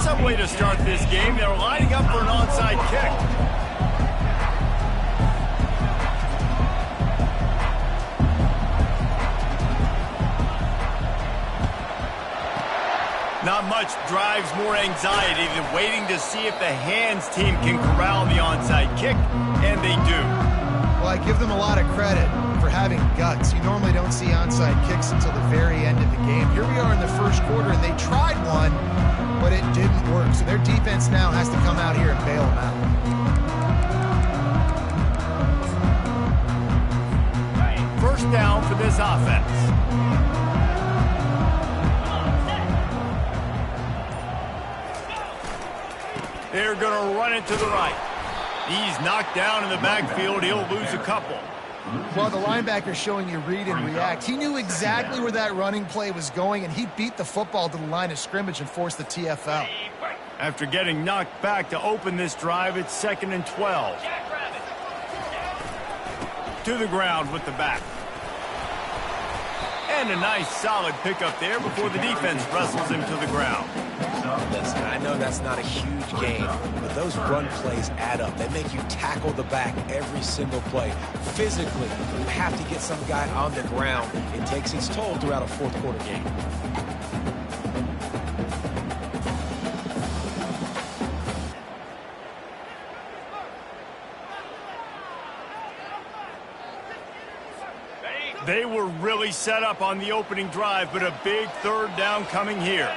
some way to start this game. They're lining up for an onside kick. Not much drives more anxiety than waiting to see if the hands team can corral the onside kick, and they do. Well, I give them a lot of credit for having guts. You normally don't see onside kicks until the very end of the game. Here we are in the first quarter, and they tried one, but it didn't work. So their defense now has to come out here and bail them out. First down for this offense. They're going to run it to the right. He's knocked down in the backfield. He'll lose a couple. Well, the linebacker's showing you read and react. He knew exactly where that running play was going, and he beat the football to the line of scrimmage and forced the TFL. After getting knocked back to open this drive, it's 2nd and 12. To the ground with the back. And a nice solid pickup there before the defense wrestles him to the ground. Listen, I know that's not a huge gain, but those run plays add up. They make you tackle the back every single play. Physically, you have to get some guy on the ground. It takes its toll throughout a fourth quarter game. They were really set up on the opening drive, but a big third down coming here.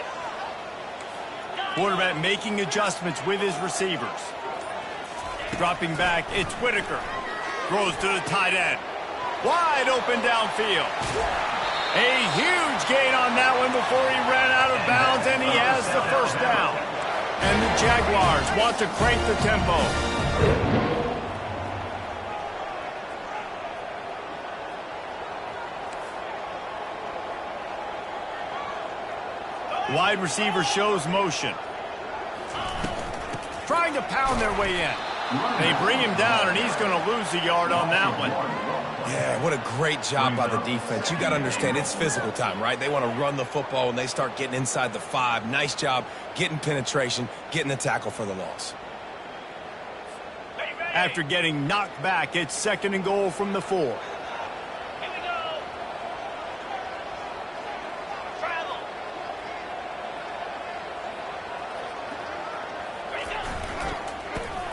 Quarterback making adjustments with his receivers. Dropping back, it's Whitaker. Throws to the tight end. Wide open downfield. A huge gain on that one before he ran out of bounds, and he has the first down. And the Jaguars want to crank the tempo. Wide receiver shows motion. Trying to pound their way in. They bring him down, and he's going to lose a yard on that one. Yeah, what a great job by the defense. You got to understand, it's physical time, right? They want to run the football when they start getting inside the 5. Nice job getting penetration, getting the tackle for the loss. After getting knocked back, it's 2nd and goal from the 4.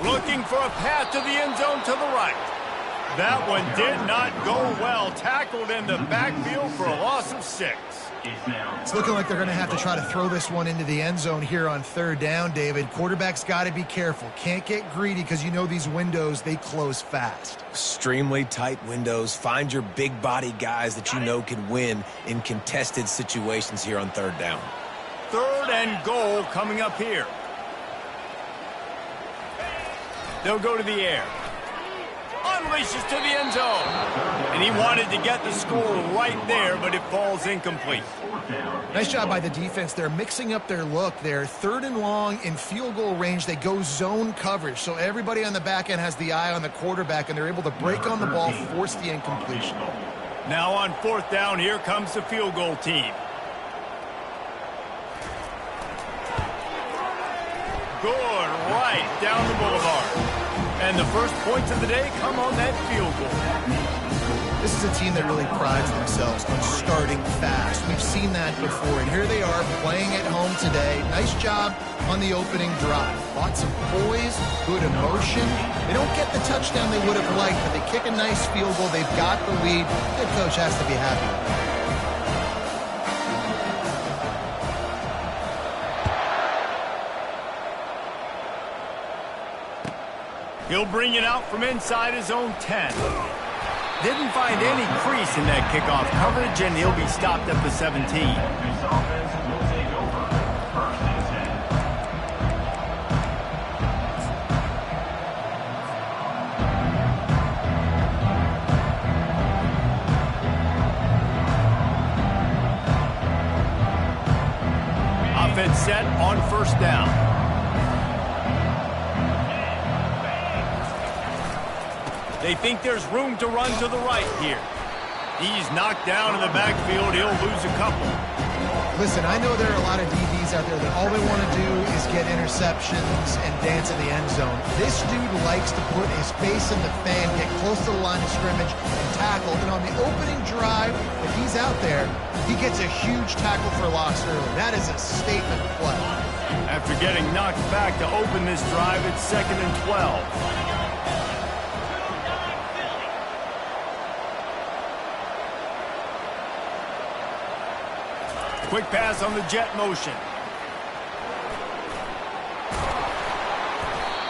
Looking for a path to the end zone to the right. That one did not go well. Tackled in the backfield for a loss of 6. It's looking like they're going to have to try to throw this one into the end zone here on 3rd down, David. Quarterback's got to be careful. Can't get greedy because you know these windows, they close fast. Extremely tight windows. Find your big body guys that you know can win in contested situations here on 3rd down. 3rd and goal coming up here. They'll go to the air. Unleashes to the end zone. And he wanted to get the score right there, but it falls incomplete. Nice job by the defense. They're mixing up their look. They're 3rd and long in field goal range. They go zone coverage. So everybody on the back end has the eye on the quarterback, and they're able to break on the ball, force the incompletion. Now on 4th down, here comes the field goal team. Good right down the boulevard. And the first points of the day come on that field goal. This is a team that really prides themselves on starting fast. We've seen that before, and here they are playing at home today. Nice job on the opening drive. Lots of poise, good emotion. They don't get the touchdown they would have liked, but they kick a nice field goal. They've got the lead. Their coach has to be happy with that. He'll bring it out from inside his own 10. Didn't find any crease in that kickoff coverage, and he'll be stopped at the 17. Offense set on 1st down. They think there's room to run to the right here. He's knocked down in the backfield. He'll lose a couple. Listen, I know there are a lot of DBs safeties out there that all they want to do is get interceptions and dance in the end zone. This dude likes to put his face in the fan, get close to the line of scrimmage, and tackle. And on the opening drive, if he's out there, he gets a huge tackle for loss early. That is a statement play. After getting knocked back to open this drive, it's 2nd and 12. Quick pass on the jet motion.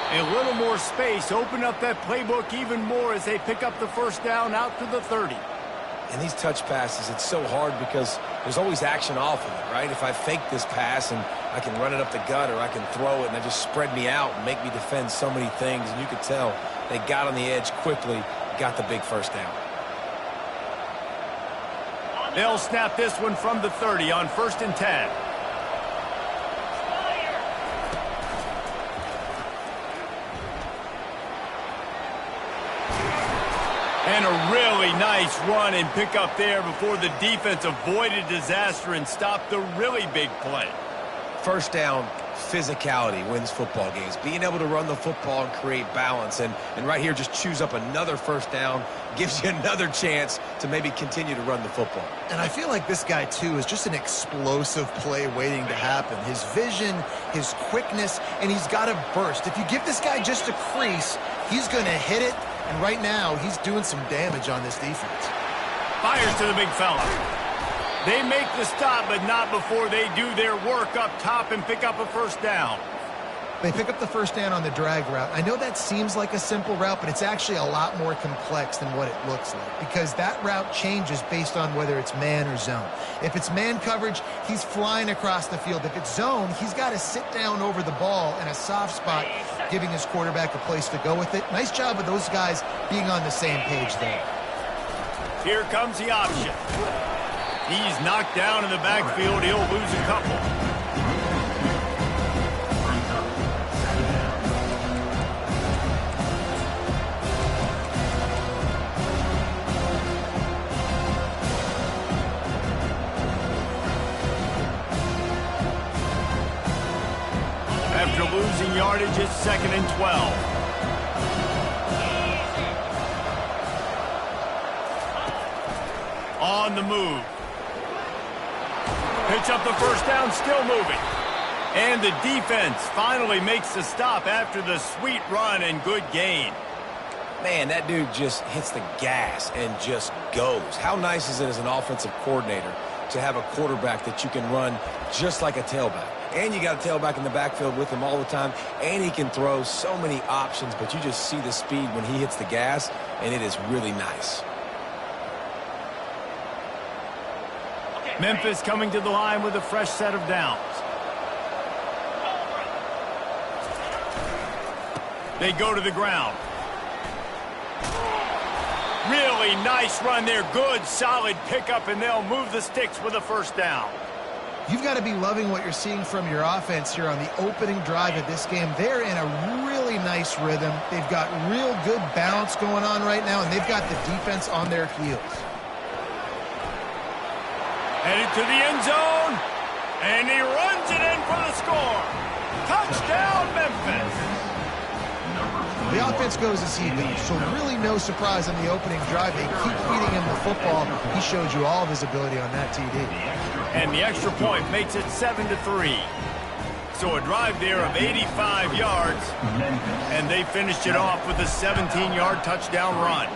A little more space. Open up that playbook even more as they pick up the first down out to the 30. And these touch passes, it's so hard because there's always action off of it, right? If I fake this pass and I can run it up the gut, or I can throw it and they just spread me out and make me defend so many things. And you could tell they got on the edge quickly, got the big first down. They'll snap this one from the 30 on 1st and 10. And a really nice run and pick up there before the defense avoided disaster and stopped the really big play. First down, physicality wins football games. Being able to run the football and create balance. And right here, just choose up another first down, gives you another chance to maybe continue to run the football. And I feel like this guy, too, is just an explosive play waiting to happen. His vision, his quickness, and he's got a burst. If you give this guy just a crease, he's going to hit it. And right now, he's doing some damage on this defense. Fires to the big fella. They make the stop, but not before they do their work up top and pick up a first down. They pick up the first down on the drag route. I know that seems like a simple route, but it's actually a lot more complex than what it looks like, because that route changes based on whether it's man or zone. If it's man coverage, he's flying across the field. If it's zone, he's got to sit down over the ball in a soft spot, giving his quarterback a place to go with it. Nice job of those guys being on the same page there. Here comes the option. He's knocked down in the backfield. He'll lose a couple. After losing yardage, it's 2nd and 12. On the move. Pitch up the first down, still moving. And the defense finally makes the stop after the sweet run and good gain. Man, that dude just hits the gas and just goes. How nice is it as an offensive coordinator to have a quarterback that you can run just like a tailback? And you got a tailback in the backfield with him all the time, and he can throw so many options, but you just see the speed when he hits the gas, and it is really nice. Memphis coming to the line with a fresh set of downs. They go to the ground. Really nice run there. Good, solid pickup, and they'll move the sticks with a first down. You've got to be loving what you're seeing from your offense here on the opening drive of this game. They're in a really nice rhythm. They've got real good balance going on right now, and they've got the defense on their heels. Headed to the end zone, and he runs it in for the score. Touchdown, Memphis. The offense goes as he goes, so really no surprise on the opening drive. They keep feeding him the football. He showed you all of his ability on that TD. And the extra point makes it 7-3. So a drive there of 85 yards, and they finished it off with a 17-yard touchdown run.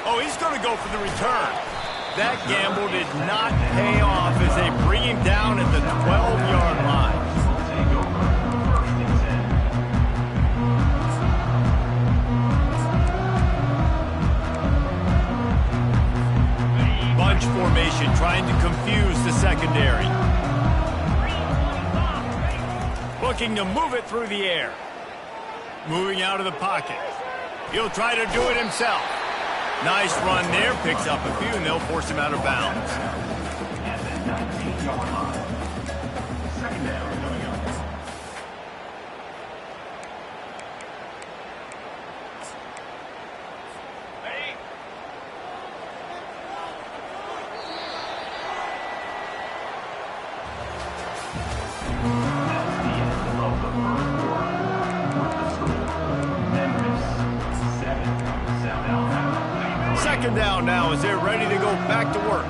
Oh, he's going to go for the return. That gamble did not pay off as they bring him down at the 12-yard line. Bunch formation trying to confuse the secondary. Looking to move it through the air. Moving out of the pocket. He'll try to do it himself. Nice run there, picks up a few, and they'll force him out of bounds. second down now as they're ready to go back to work.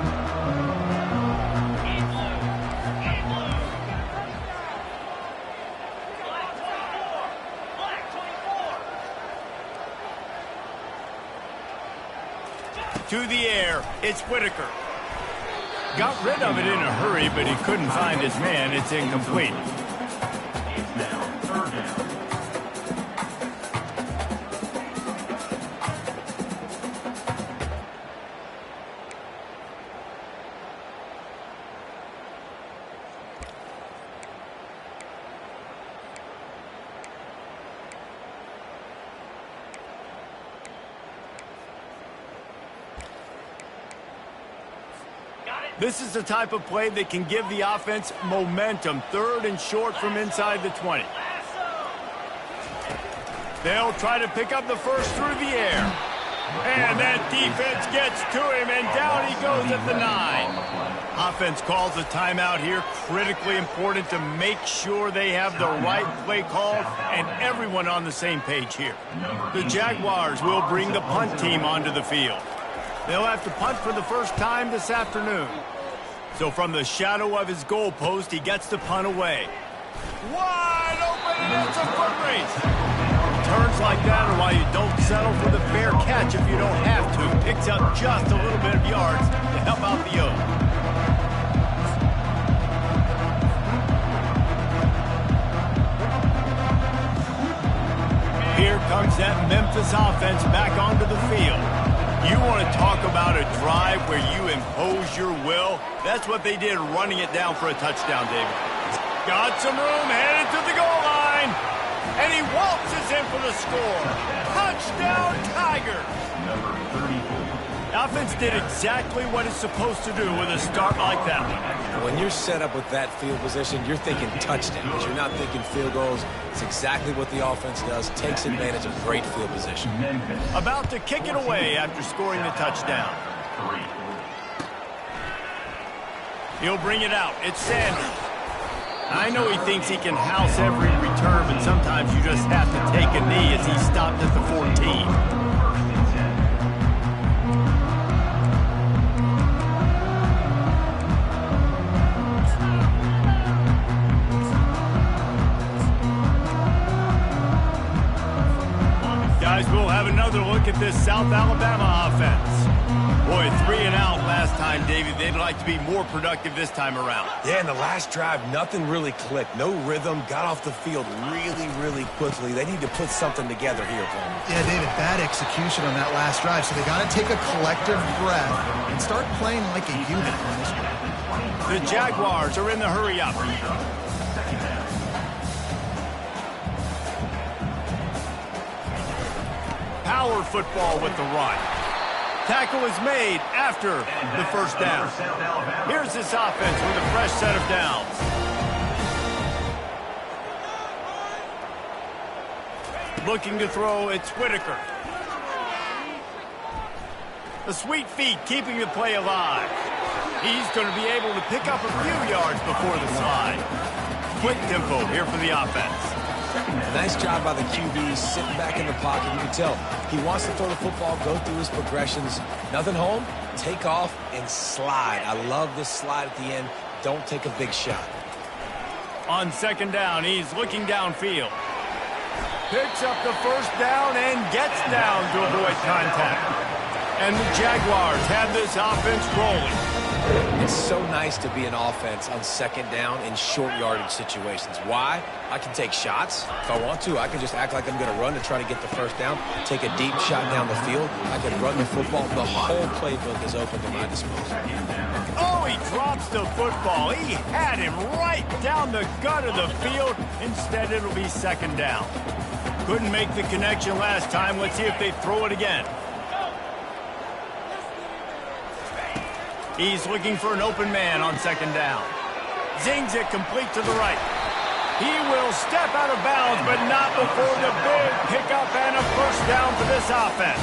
To the air, it's Whitaker. Got rid of it in a hurry, but he couldn't find his man. It's incomplete. This is the type of play that can give the offense momentum. Third and short from inside the 20. They'll try to pick up the first through the air. And that defense gets to him, and down he goes at the 9. Offense calls a timeout here. Critically important to make sure they have the right play called and everyone on the same page here. The Jaguars will bring the punt team onto the field. They'll have to punt for the first time this afternoon. So from the shadow of his goalpost, he gets the punt away. Wide open, and it's a foot race. Turns like that are why you don't settle for the fair catch if you don't have to. Picks up just a little bit of yards to help out the O. Here comes that Memphis offense back onto the field. You want to talk about a drive where you impose your will? That's what they did, running it down for a touchdown, David. Got some room, headed to the goal line. And he waltzes in for the score. Touchdown, Tigers. Number 34. The offense did exactly what it's supposed to do with a start like that one. When you're set up with that field position, you're thinking touchdowns. You're not thinking field goals. It's exactly what the offense does. Takes advantage of great field position. About to kick it away after scoring the touchdown. He'll bring it out. It's Sanders. I know he thinks he can house every return, but sometimes you just have to take a knee as he stopped at the 14. Guys, we'll have another look at this South Alabama offense. Boy, 3 and out last time, David. They'd like to be more productive this time around. Yeah, in the last drive, nothing really clicked. No rhythm, got off the field really, really quickly. They need to put something together here, Coleman. Yeah, David, bad execution on that last drive, so they got to take a collective breath and start playing like a unit on this one. The Jaguars are in the hurry-up. Power football with the run. Tackle is made after the first down. Here's this offense with a fresh set of downs. Looking to throw, it's Whitaker. The sweet feet keeping the play alive. He's going to be able to pick up a few yards before the slide. Quick tempo here for the offense. Nice job by the QB, sitting back in the pocket. You can tell he wants to throw the football, go through his progressions. Nothing home, take off, and slide. I love this slide at the end. Don't take a big shot. On second down, he's looking downfield. Picks up the first down and gets down to avoid contact. And the Jaguars have this offense rolling. It's so nice to be an offense on second down in short yardage situations. Why? I can take shots. If I want to, I can just act like I'm going to run to try to get the first down, take a deep shot down the field. I can run the football. The whole playbook is open to my disposal. Oh, he drops the football. He had him right down the gut of the field. Instead, it'll be second down. Couldn't make the connection last time. Let's see if they throw it again. He's looking for an open man on second down. Zings it complete to the right. He will step out of bounds, but not before the big pickup and a first down for this offense.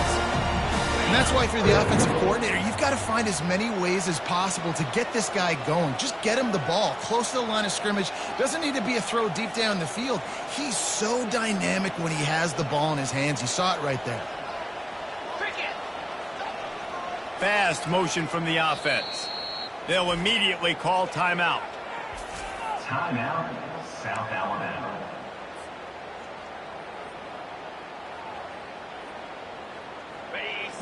And that's why if you're the offensive coordinator, you've got to find as many ways as possible to get this guy going. Just get him the ball close to the line of scrimmage. Doesn't need to be a throw deep down the field. He's so dynamic when he has the ball in his hands. You saw it right there. fast motion from the offense. They'll immediately call timeout. Timeout, South Alabama.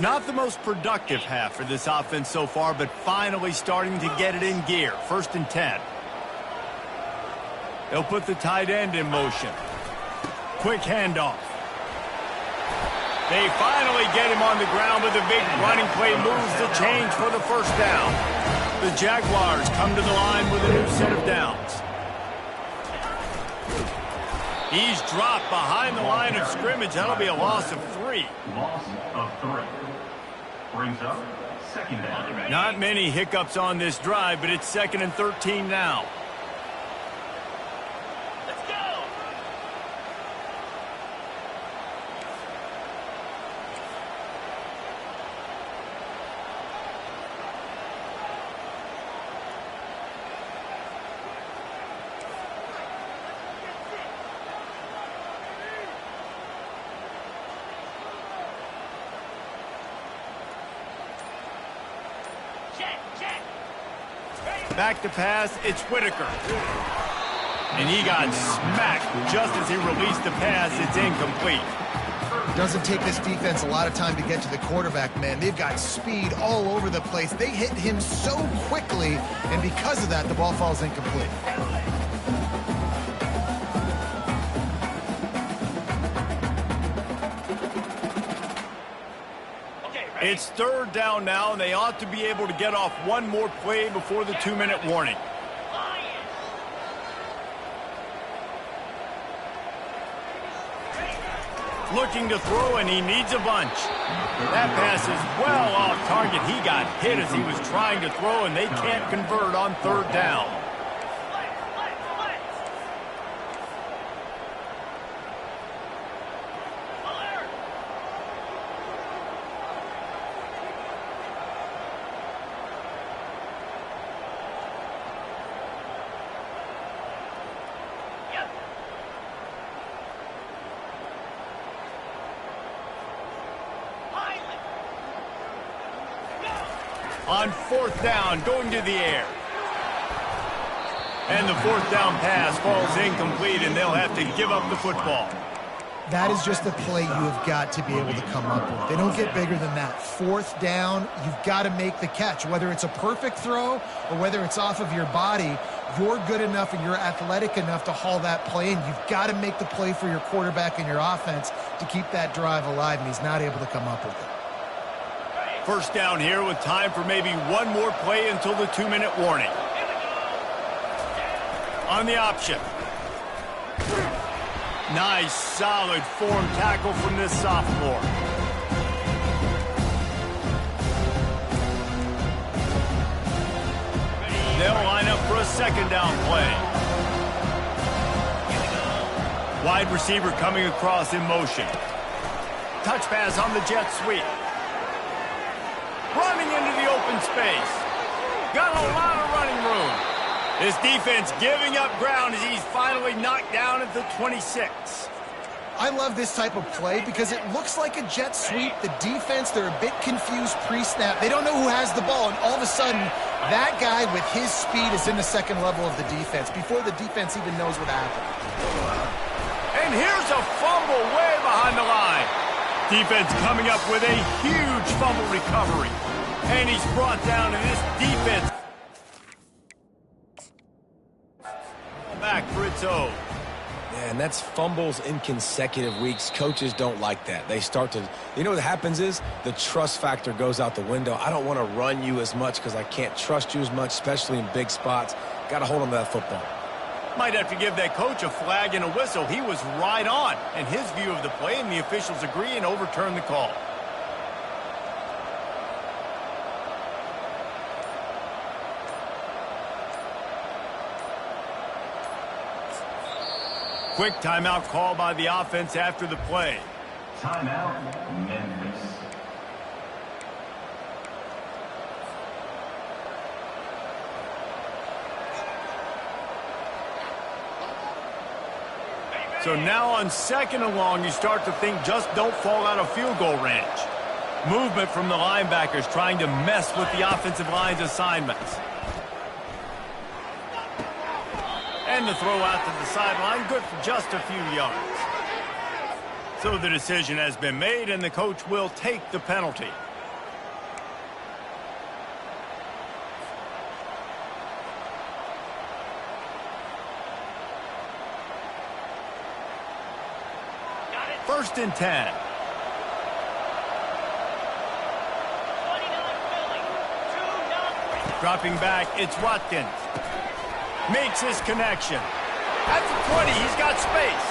Not the most productive half for this offense so far, but finally starting to get it in gear. 1st and 10. They'll put the tight end in motion. Quick handoff. They finally get him on the ground with a big running play, moves the change for the 1st down. The Jaguars come to the line with a new set of downs. He's dropped behind the line of scrimmage. That'll be a loss of 3. Loss of 3. Brings up 2nd down. Not many hiccups on this drive, but it's 2nd and 13 now. Let's go! Back to pass, it's Whitaker. And he got smacked just as he released the pass. It's incomplete. Doesn't take this defense a lot of time to get to the quarterback, man. They've got speed all over the place. They hit him so quickly, and because of that, the ball falls incomplete. It's 3rd down now, and they ought to be able to get off one more play before the 2-minute warning. Looking to throw, and he needs a bunch. That pass is well off target. He got hit as he was trying to throw, and they can't convert on 3rd down. On 4th down, going to the air. And the 4th down pass falls incomplete, and they'll have to give up the football. That is just a play you have got to be able to come up with. They don't get bigger than that. 4th down, you've got to make the catch. Whether it's a perfect throw or whether it's off of your body, you're good enough and you're athletic enough to haul that play in. You've got to make the play for your quarterback and your offense to keep that drive alive, and he's not able to come up with it. 1st down here with time for maybe one more play until the 2-minute warning. On the option. Nice, solid form tackle from this sophomore. They'll line up for a 2nd down play. Wide receiver coming across in motion. Touch pass on the jet sweep. Running into the open space. Got a lot of running room. This defense giving up ground as he's finally knocked down at the 26. I love this type of play because it looks like a jet sweep. The defense, they're a bit confused pre-snap. They don't know who has the ball, and all of a sudden, that guy with his speed is in the 2nd level of the defense before the defense even knows what happened. And here's a fumble way behind the line. Defense coming up with a huge fumble recovery. And he's brought down, and this defense back for its own. Man, that's fumbles in consecutive weeks. Coaches don't like that. They start to, you know what happens is the trust factor goes out the window. I don't want to run you as much because I can't trust you as much, especially in big spots. Got to hold on to that football. Might have to give that coach a flag and a whistle. He was right on in his view of the play, and the officials agree and overturn the call. Quick timeout call by the offense after the play. Timeout, Memphis. So now on 2nd and long, you start to think just don't fall out of field goal range. Movement from the linebackers trying to mess with the offensive line's assignments. And the throw out to the sideline, good for just a few yards. So the decision has been made, and the coach will take the penalty. First and 10. Dropping back, it's Watkins. Makes his connection. At the 20, he's got space.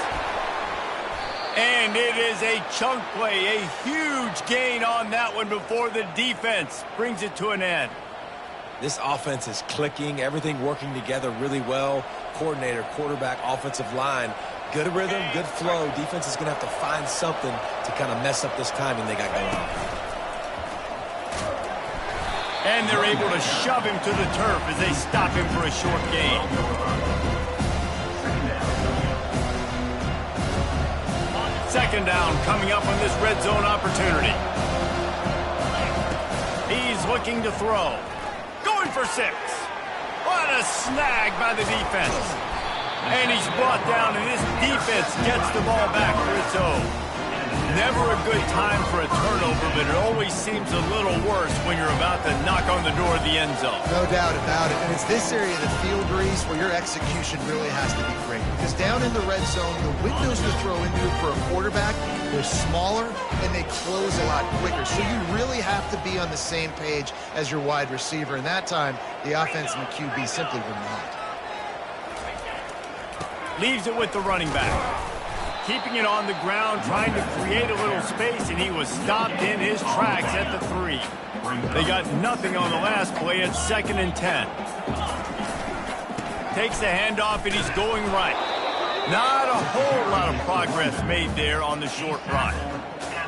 And it is a chunk play, a huge gain on that one before the defense brings it to an end. This offense is clicking, everything working together really well. Coordinator, quarterback, offensive line, good rhythm, good flow. Defense is going to have to find something to kind of mess up this timing they got going on. And they're able to shove him to the turf as they stop him for a short gain. Second down coming up on this red zone opportunity. He's looking to throw. Going for 6. What a snag by the defense. And he's brought down, and this defense gets the ball back for its own. Never a good time for a turnover, but it always seems a little worse when you're about to knock on the door of the end zone. No doubt about it. And it's this area of the field, Reese, where your execution really has to be great. Because down in the red zone, the windows to throw into for a quarterback, they're smaller and they close a lot quicker. So you really have to be on the same page as your wide receiver. And that time, the offense and the QB simply were not. Leaves it with the running back. Keeping it on the ground, trying to create a little space, and he was stopped in his tracks at the 3. They got nothing on the last play at 2nd and 10. Takes the handoff, and he's going right. Not a whole lot of progress made there on the short run.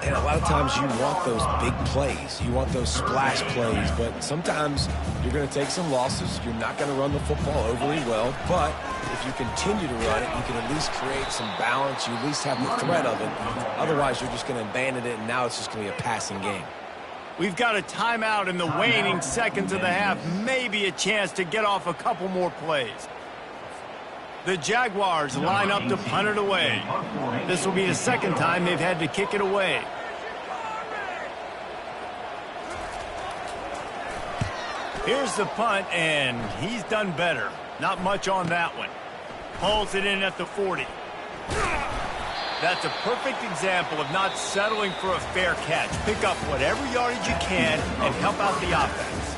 And a lot of times you want those big plays. You want those splash plays, but sometimes you're going to take some losses. You're not going to run the football overly well, but if you continue to run it, you can at least create some balance. You at least have the threat of it. Otherwise, you're just going to abandon it, and now it's just going to be a passing game. We've got a timeout in the waning seconds of the half. Maybe a chance to get off a couple more plays. The Jaguars line up to punt it away. This will be the second time they've had to kick it away. Here's the punt, and he's done better. Not much on that one. Hauls it in at the 40. That's a perfect example of not settling for a fair catch. Pick up whatever yardage you can and help out the offense.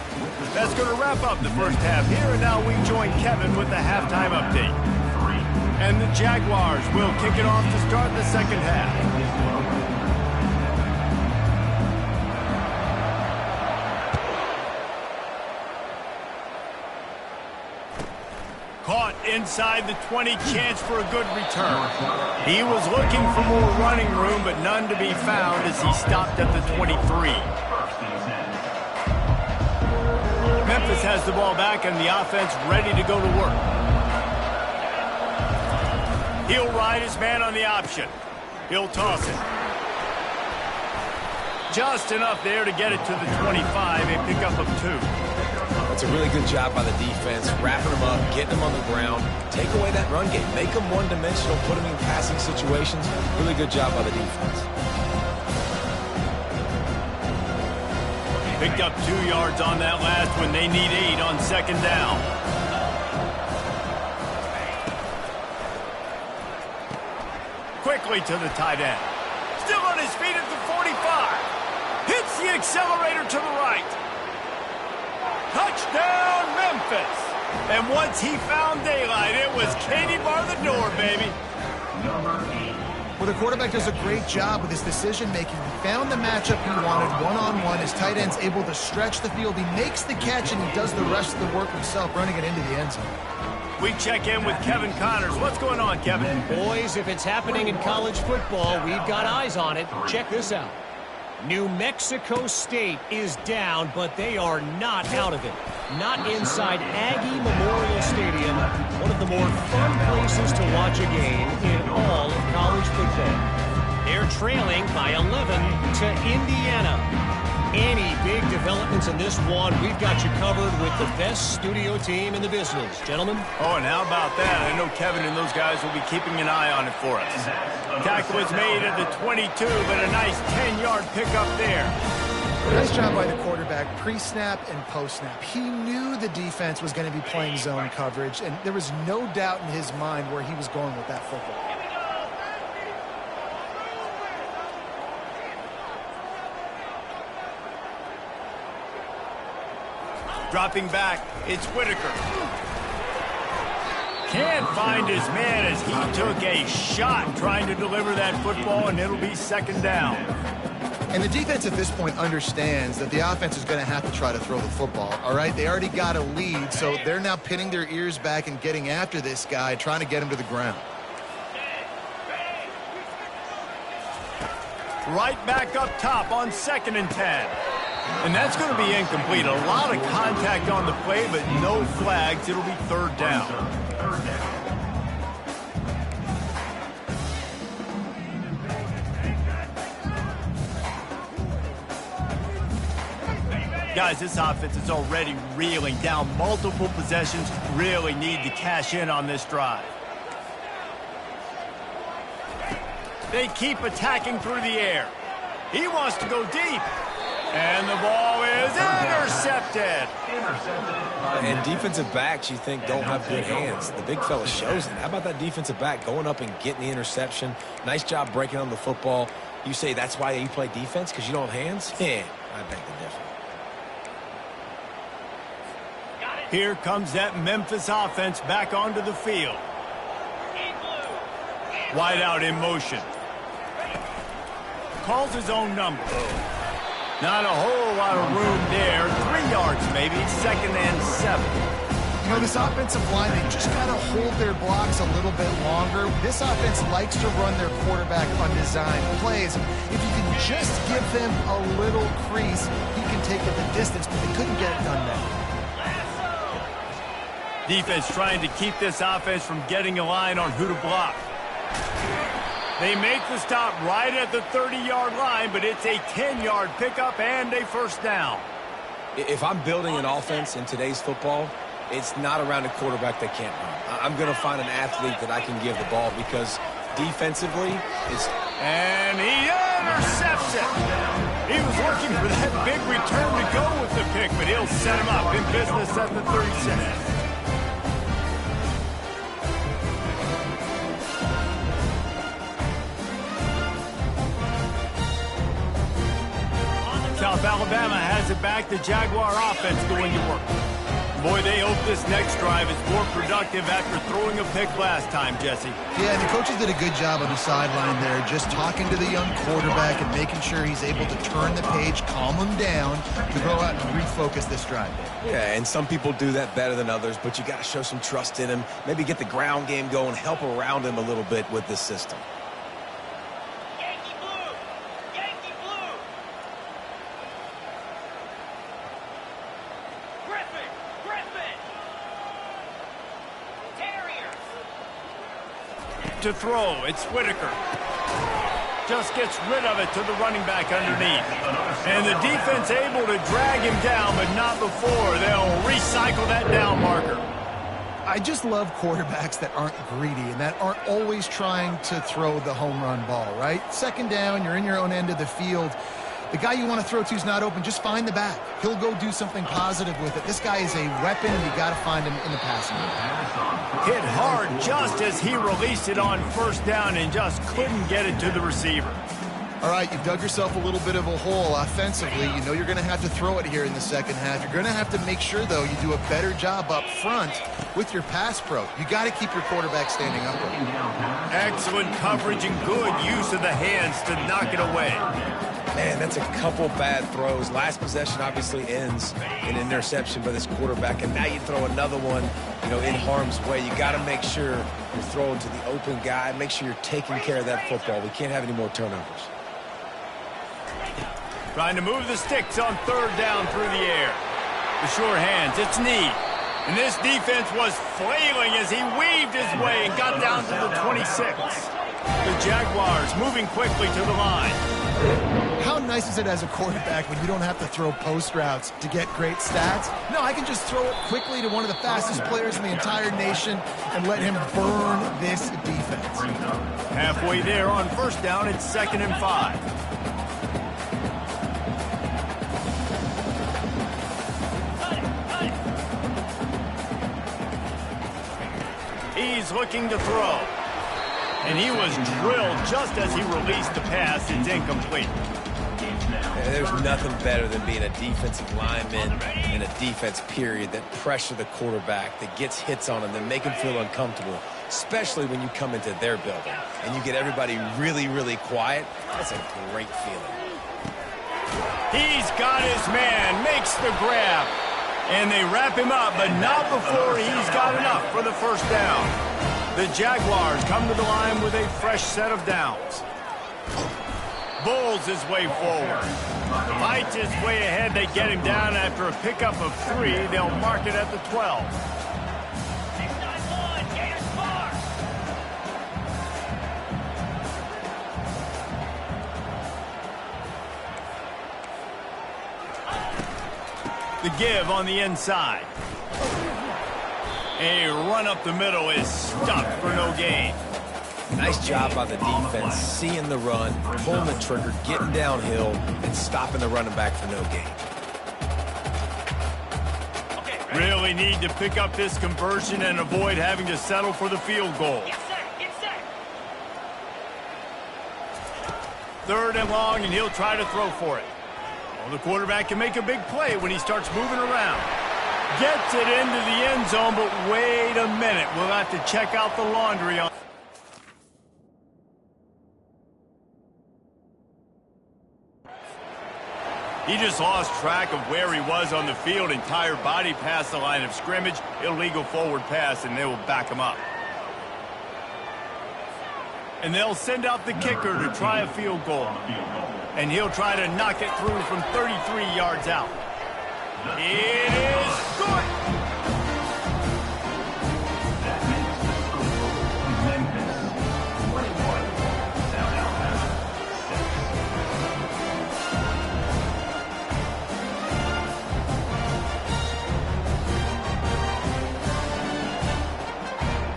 That's going to wrap up the first half here, and now we join Kevin with the halftime update. And the Jaguars will kick it off to start the second half. Caught inside the 20, chance for a good return. He was looking for more running room, but none to be found as he stopped at the 23. Memphis has the ball back and the offense ready to go to work. He'll ride his man on the option. He'll toss it. Just enough there to get it to the 25, a pickup of 2. That's a really good job by the defense, wrapping them up, getting them on the ground. Take away that run game. Make them one-dimensional, put them in passing situations. Really good job by the defense. Picked up 2 yards on that last one. They need 8 on second down. Quickly to the tight end. Still on his feet at the 45. Hits the accelerator to the right. Touchdown, Memphis. And once he found daylight, it was Katie bar the door, baby. Well, the quarterback does a great job with his decision-making. He found the matchup he wanted, one-on-one. His tight end's able to stretch the field. He makes the catch, and he does the rest of the work himself, running it into the end zone. We check in with Kevin Connors. What's going on, Kevin? Boys, if it's happening in college football, we've got eyes on it. Check this out. New Mexico State is down, but they are not out of it. Not inside Aggie Memorial Stadium, one of the more fun places to watch a game in all of college football. They're trailing by 11 to Indiana. Any big developments in this one, we've got you covered with the best studio team in the business. Gentlemen? Oh, and how about that? I know Kevin and those guys will be keeping an eye on it for us. Tackle is made at the 22, but a nice 10-yard pickup there. Nice job by the quarterback, pre-snap and post-snap. He knew the defense was going to be playing zone coverage, and there was no doubt in his mind where he was going with that football. Dropping back, it's Whitaker. Can't find his man as he took a shot trying to deliver that football, and it'll be second down. And the defense at this point understands that the offense is going to have to try to throw the football, all right? They already got a lead, so they're now pinning their ears back and getting after this guy, trying to get him to the ground. Right back up top on 2nd and 10. And that's going to be incomplete. A lot of contact on the play, but no flags. It'll be third down. Guys, this offense is already reeling down multiple possessions. Really need to cash in on this drive. They keep attacking through the air. He wants to go deep. And the ball is intercepted. And defensive backs, you think, don't have good hands. The big fella shows it. How about that defensive back going up and getting the interception? Nice job breaking on the football. You say that's why you play defense, because you don't have hands? Yeah, I beg the difference. Here comes that Memphis offense back onto the field. Wide out in motion. Calls his own number. Not a whole lot of room there. 3 yards maybe, 2nd and 7. You know, this offensive line, they just got to hold their blocks a little bit longer. This offense likes to run their quarterback on design plays. If you can just give them a little crease, he can take it the distance, but they couldn't get it done there. Defense trying to keep this offense from getting a line on who to block. They make the stop right at the 30-yard line, but it's a 10-yard pickup and a first down. If I'm building an offense in today's football, it's not around a quarterback that can't run. I'm going to find an athlete that I can give the ball because defensively, it's... And he intercepts it. He was looking for that big return to go with the pick, but he'll set him up in business at the 36. South Alabama has it back. The Jaguar offense going to work. Boy, they hope this next drive is more productive after throwing a pick last time, Jesse. Yeah, and the coaches did a good job on the sideline there, just talking to the young quarterback and making sure he's able to turn the page, calm him down, to go out and refocus this drive. Yeah, and some people do that better than others, but you got to show some trust in him, maybe get the ground game going, help around him a little bit with this system. To throw, it's Whitaker. Just gets rid of it to the running back underneath. And the defense able to drag him down, but not before. They'll recycle that down marker. I just love quarterbacks that aren't greedy and that aren't always trying to throw the home run ball, right? 2nd down, you're in your own end of the field. The guy you want to throw to is not open. Just find the back. He'll go do something positive with it. This guy is a weapon, and you got to find him in the passing game. Hit hard just as he released it on first down and just couldn't get it to the receiver. All right, you've dug yourself a little bit of a hole offensively. You know you're going to have to throw it here in the second half. You're going to have to make sure, though, you do a better job up front with your pass pro. You got to keep your quarterback standing upright. Excellent coverage and good use of the hands to knock it away. Man, that's a couple bad throws. Last possession obviously ends in an interception by this quarterback, and now you throw another one, in harm's way. You got to make sure you're throwing to the open guy. Make sure you're taking care of that football. We can't have any more turnovers. Trying to move the sticks on third down through the air. The sure hands, it's Need. And this defense was flailing as he weaved his way and got down to the 26. The Jaguars moving quickly to the line. How nice is it as a quarterback when you don't have to throw post routes to get great stats? No, I can just throw it quickly to one of the fastest players in the entire nation and let him burn this defense. Halfway there on first down, it's 2nd and 5. He's looking to throw. And he was drilled just as he released the pass. It's incomplete. There's nothing better than being a defensive lineman in a defense period that pressure the quarterback, that gets hits on him, that make him feel uncomfortable, especially when you come into their building and you get everybody really, really quiet. That's a great feeling. He's got his man, makes the grab. And they wrap him up, but not before he's got enough for the first down. The Jaguars come to the line with a fresh set of downs. Bulls his way forward. Fights his way ahead. They get him down after a pickup of 3. They'll mark it at the 12. The give on the inside. A run up the middle is stopped for no gain. Nice job by the defense, seeing the run, pulling the trigger, getting downhill, and stopping the running back for no gain. Really need to pick up this conversion and avoid having to settle for the field goal. 3rd and long, and he'll try to throw for it. Well, the quarterback can make a big play when he starts moving around. Gets it into the end zone, but wait a minute. We'll have to check out the laundry on. He just lost track of where he was on the field. Entire body past the line of scrimmage. Illegal forward pass, and they will back him up. And they'll send out the kicker to try a field goal. And he'll try to knock it through from 33 yards out. It is good. Memphis, 21. Down out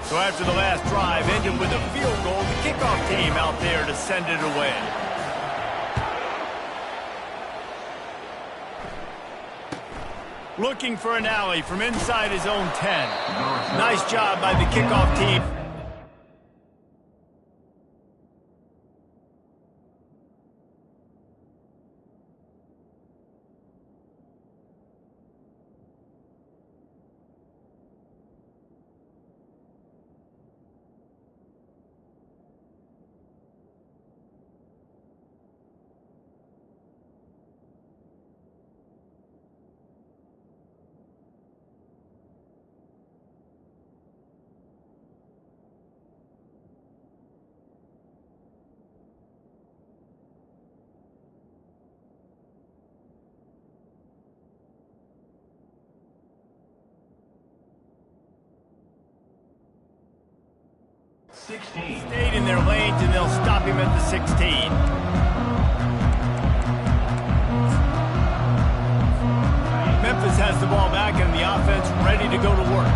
6. So after the last drive ended with a field goal, the kickoff team out there to send it away. Looking for an alley from inside his own 10. Nice job by the kickoff team. Stayed in their lanes, and they'll stop him at the 16. Memphis has the ball back, and the offense ready to go to work.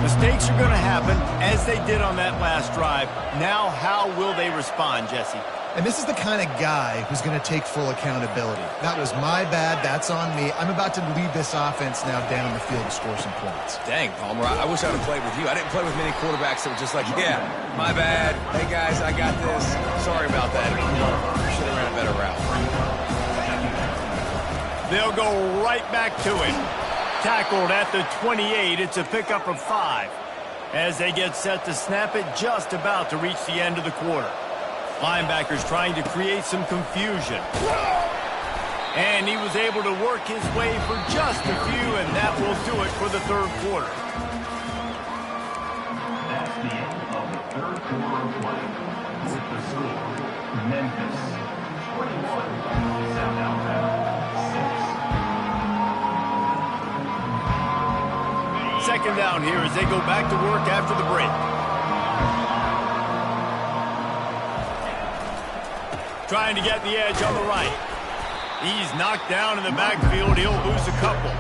Mistakes are going to happen, as they did on that last drive. Now, how will they respond, Jesse? And this is the kind of guy who's going to take full accountability. That was my bad. That's on me. I'm about to lead this offense now down the field to score some points. Dang, Palmer, I wish I would have played with you. I didn't play with many quarterbacks that were just like, yeah, my bad. Hey, guys, I got this. Sorry about that. Should have ran a better route. They'll go right back to it. Tackled at the 28. It's a pickup of 5. As they get set to snap it, just about to reach the end of the quarter. Linebackers trying to create some confusion. And he was able to work his way for just a few, and that will do it for the third quarter. That's the end of the third quarter of play. With the score, Memphis 21, South Alabama 6. Second down here as they go back to work after the break. Trying to get the edge on the right. He's knocked down in the backfield. He'll lose a couple.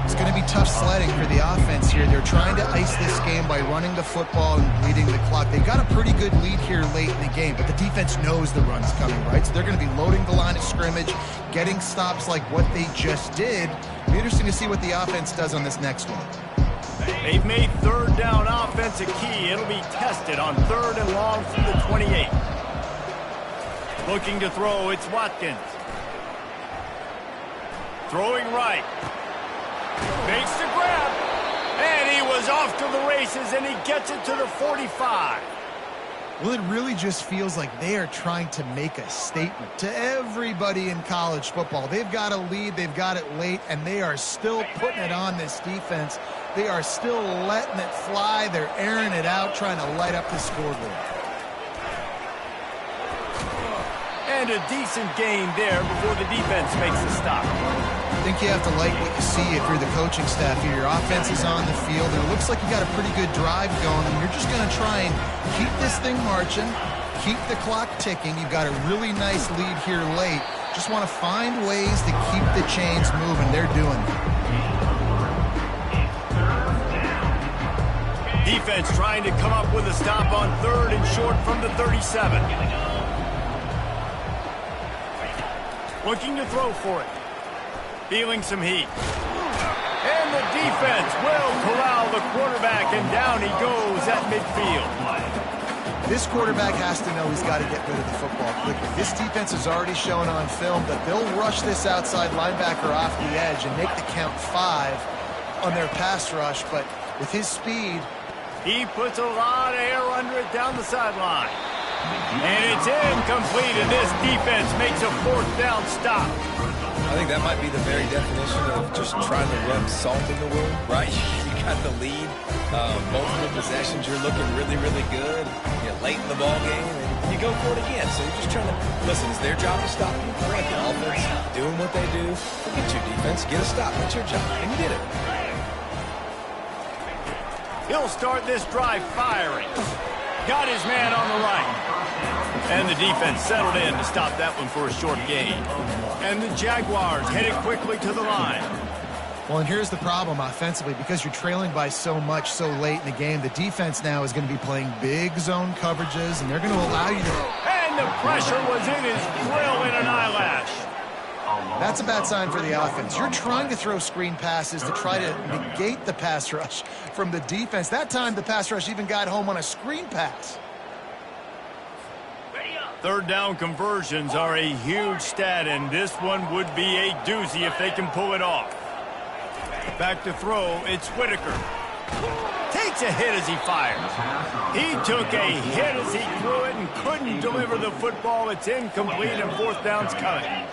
It's going to be tough sledding for the offense here. They're trying to ice this game by running the football and bleeding the clock. They've got a pretty good lead here late in the game, but the defense knows the run's coming, right? So they're going to be loading the line of scrimmage, getting stops like what they just did. It'll be interesting to see what the offense does on this next one. They've made third down offense a key. It'll be tested on 3rd and long from the 28. Looking to throw, it's Watkins. Throwing right. Makes the grab. And he was off to the races, and he gets it to the 45. Well, it really just feels like they are trying to make a statement to everybody in college football. They've got a lead, they've got it late, and they are still putting it on this defense. They are still letting it fly. They're airing it out, trying to light up the scoreboard. And a decent gain there before the defense makes a stop. I think you have to like what you see if you're the coaching staff here. Your offense is on the field, and it looks like you got a pretty good drive going, and you're just going to try and keep this thing marching, keep the clock ticking. You've got a really nice lead here late. Just want to find ways to keep the chains moving. They're doing it. Defense trying to come up with a stop on 3rd and short from the 37. Looking to throw for it. Feeling some heat. And the defense will corral the quarterback, and down he goes at midfield. This quarterback has to know he's got to get rid of the football quickly. This defense is already showing on film that they'll rush this outside linebacker off the edge and make the count 5 on their pass rush, but with his speed, he puts a lot of air under it down the sideline. And it's incomplete, and this defense makes a 4th down stop. I think that might be the very definition of just trying to rub salt in the wound, right? You got the lead, multiple possessions, you're looking really, really good. You're late in the ball game, and you go for it again. So you're just trying to, listen, it's their job to stop you. All right, the offense doing what they do. Forget your defense, get a stop. That's your job, and you did it. He'll start this drive firing. Got his man on the right. And the defense settled in to stop that one for a short gain. And the Jaguars headed quickly to the line. well, and here's the problem offensively. Because you're trailing by so much so late in the game, the defense now is going to be playing big zone coverages, and they're going to allow you to... And the pressure was in his grill in an eyelash. That's a bad sign for the offense. You're trying to throw screen passes to try to negate the pass rush from the defense. That time, the pass rush even got home on a screen pass. 3rd down conversions are a huge stat, and this one would be a doozy if they can pull it off. Back to throw, it's Whitaker. Takes a hit as he fires. He took a hit as he threw it and couldn't deliver the football. It's incomplete, and 4th down's coming.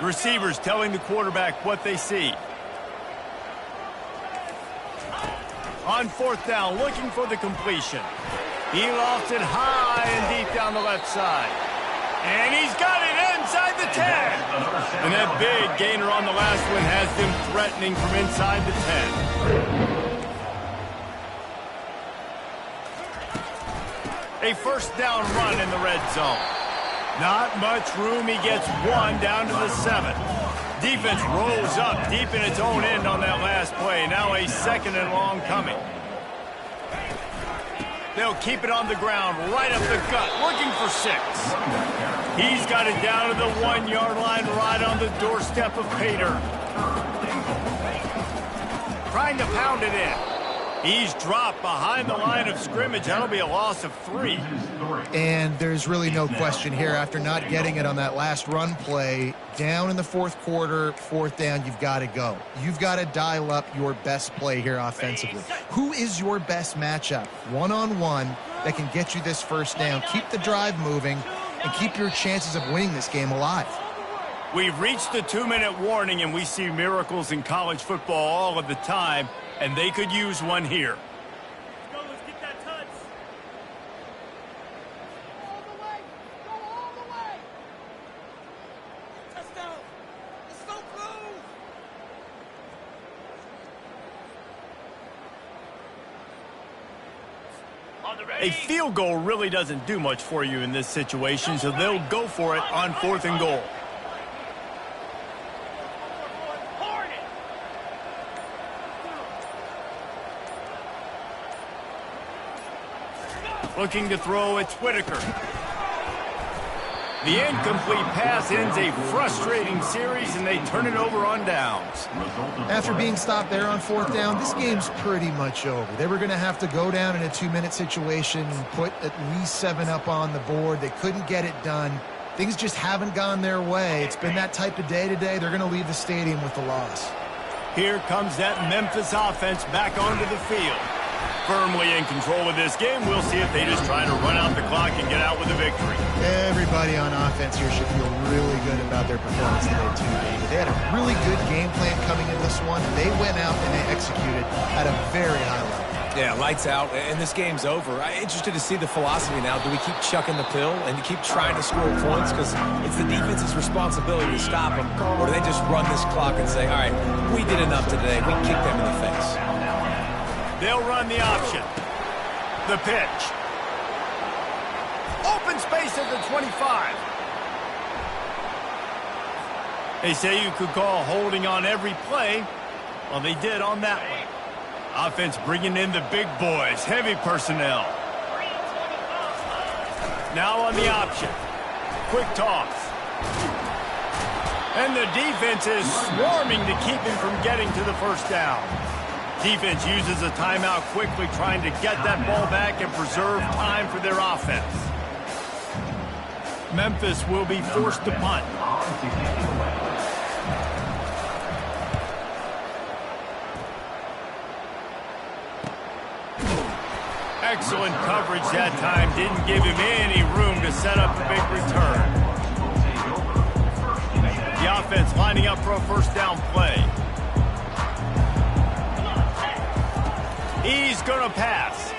Receivers telling the quarterback what they see. On 4th down, looking for the completion. He lofts it high and deep down the left side. And he's got it inside the 10. And that big gainer on the last one has them threatening from inside the 10. A 1st down run in the red zone. Not much room. He gets 1 down to the 7. Defense rolls up deep in its own end on that last play. Now a 2nd and long coming. They'll keep it on the ground, right up the gut, looking for 6. He's got it down to the 1-yard line, right on the doorstep of Pater. Trying to pound it in. He's dropped behind the line of scrimmage. That'll be a loss of 3. And there's really no question here. After not getting it on that last run play, down in the 4th quarter, 4th down, you've got to go. You've got to dial up your best play here offensively. Who is your best matchup, one-on-one, that can get you this 1st down, keep the drive moving, and keep your chances of winning this game alive? We've reached the 2-minute warning, and we see miracles in college football all of the time, and they could use one here. Let's get that touch. All the way. Go all the way. Touchdown. It's so close. A field goal really doesn't do much for you in this situation, so they'll go for it on 4th and goal. Looking to throw, it's Whitaker. The incomplete pass ends a frustrating series, and they turn it over on downs. After being stopped there on 4th down, this game's pretty much over. They were going to have to go down in a 2-minute situation and put at least 7 up on the board. They couldn't get it done. Things just haven't gone their way. It's been that type of day today. They're going to leave the stadium with the loss. Here comes that Memphis offense back onto the field. Firmly in control of this game. We'll see if they just try to run out the clock and get out with a victory. Everybody on offense here should feel really good about their performance today, too, David. They had a really good game plan coming into this one. They went out and they executed at a very high level. Yeah, lights out, and this game's over. I'm interested to see the philosophy now. Do we keep chucking the pill and keep trying to score points because it's the defense's responsibility to stop them, or do they just run this clock and say, all right, we did enough today. We kicked them in the face. They'll run the option. The pitch. Open space at the 25. They say you could call holding on every play. Well, they did on that one. Offense bringing in the big boys. Heavy personnel. Now on the option. Quick toss. And the defense is swarming to keep him from getting to the first down. Defense uses a timeout quickly, trying to get that ball back and preserve time for their offense. Memphis will be forced to punt. Excellent coverage that time. Didn't give him any room to set up the big return. The offense lining up for a first down play. He's going to pass.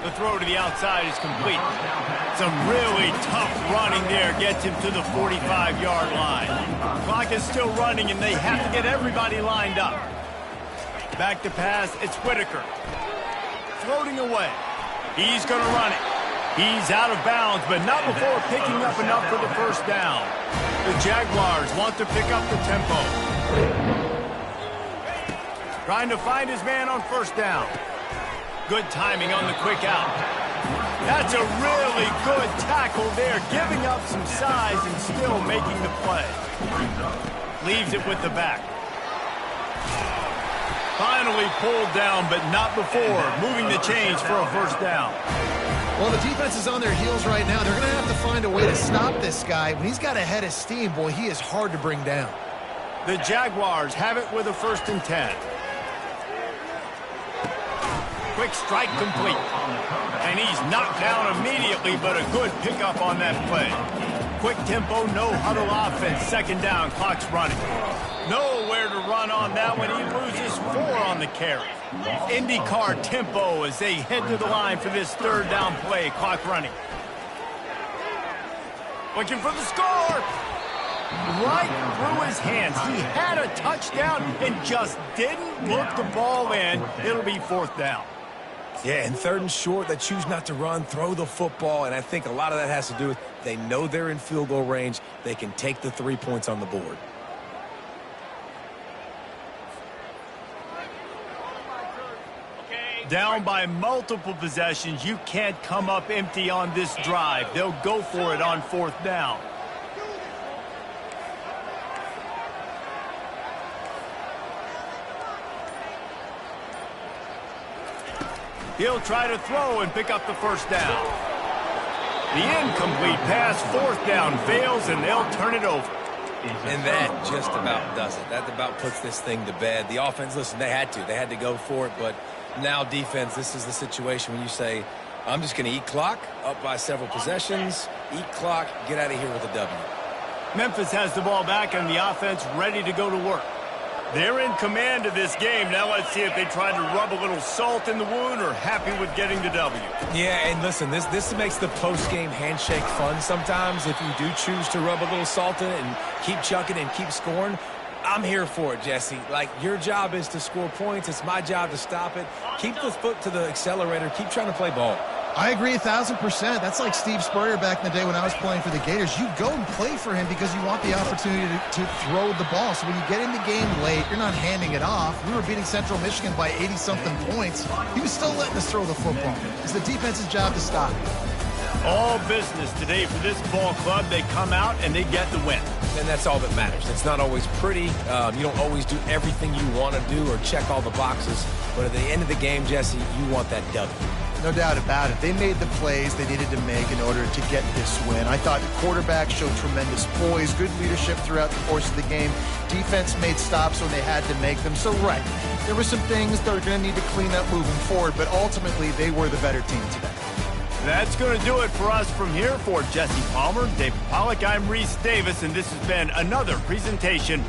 The throw to the outside is complete. Some really tough running there gets him to the 45-yard line. Clock is still running, and they have to get everybody lined up. Back to pass, it's Whitaker. Floating away. He's going to run it. He's out of bounds, but not before picking up enough for the first down. The Jaguars want to pick up the tempo. Trying to find his man on first down. Good timing on the quick out. That's a really good tackle there, giving up some size and still making the play. Leaves it with the back. Finally pulled down, but not before moving the chains for a first down. Well, the defense is on their heels right now. They're going to have to find a way to stop this guy. When he's got a head of steam, boy, he is hard to bring down. The Jaguars have it with a 1st and 10. Quick strike complete. And he's knocked down immediately, but a good pickup on that play. Quick tempo, no huddle offense. 2nd down, clock's running. Nowhere to run on that one. He loses 4 on the carry. IndyCar tempo as they head to the line for this 3rd down play. Clock running. Looking for the score. Right through his hands. He had a touchdown and just didn't look the ball in. It'll be 4th down. Yeah, and 3rd and short, they choose not to run, throw the football, and I think a lot of that has to do with they know they're in field goal range. They can take the 3 points on the board. Down by multiple possessions. You can't come up empty on this drive. They'll go for it on 4th down. He'll try to throw and pick up the first down. The incomplete pass, 4th down, fails, and they'll turn it over. And that just about does it. That about puts this thing to bed. The offense, listen, they had to go for it, but now defense, this is the situation when you say, I'm just going to eat clock, up by several possessions, eat clock, get out of here with a W. Memphis has the ball back and the offense ready to go to work. They're in command of this game. Now let's see if they try to rub a little salt in the wound or happy with getting the W. Yeah, and listen, this makes the post-game handshake fun sometimes if you do choose to rub a little salt in it and keep chucking and keep scoring. I'm here for it, Jesse. Like, your job is to score points. It's my job to stop it. Keep the foot to the accelerator. Keep trying to play ball. I agree 1,000%. That's like Steve Spurrier back in the day when I was playing for the Gators. You go and play for him because you want the opportunity to throw the ball. So when you get in the game late, you're not handing it off. We were beating Central Michigan by 80-something points. He was still letting us throw the football. It's the defense's job to stop it. All business today for this ball club. They come out and they get the win. And that's all that matters. It's not always pretty. You don't always do everything you want to do or check all the boxes. But at the end of the game, Jesse, you want that W. No doubt about it. They made the plays they needed to make in order to get this win. I thought the quarterback showed tremendous poise, good leadership throughout the course of the game. Defense made stops when they had to make them. So, right, there were some things that are going to need to clean up moving forward, but ultimately they were the better team today. That's going to do it for us from here. For Jesse Palmer, David Pollack, I'm Reese Davis, and this has been another presentation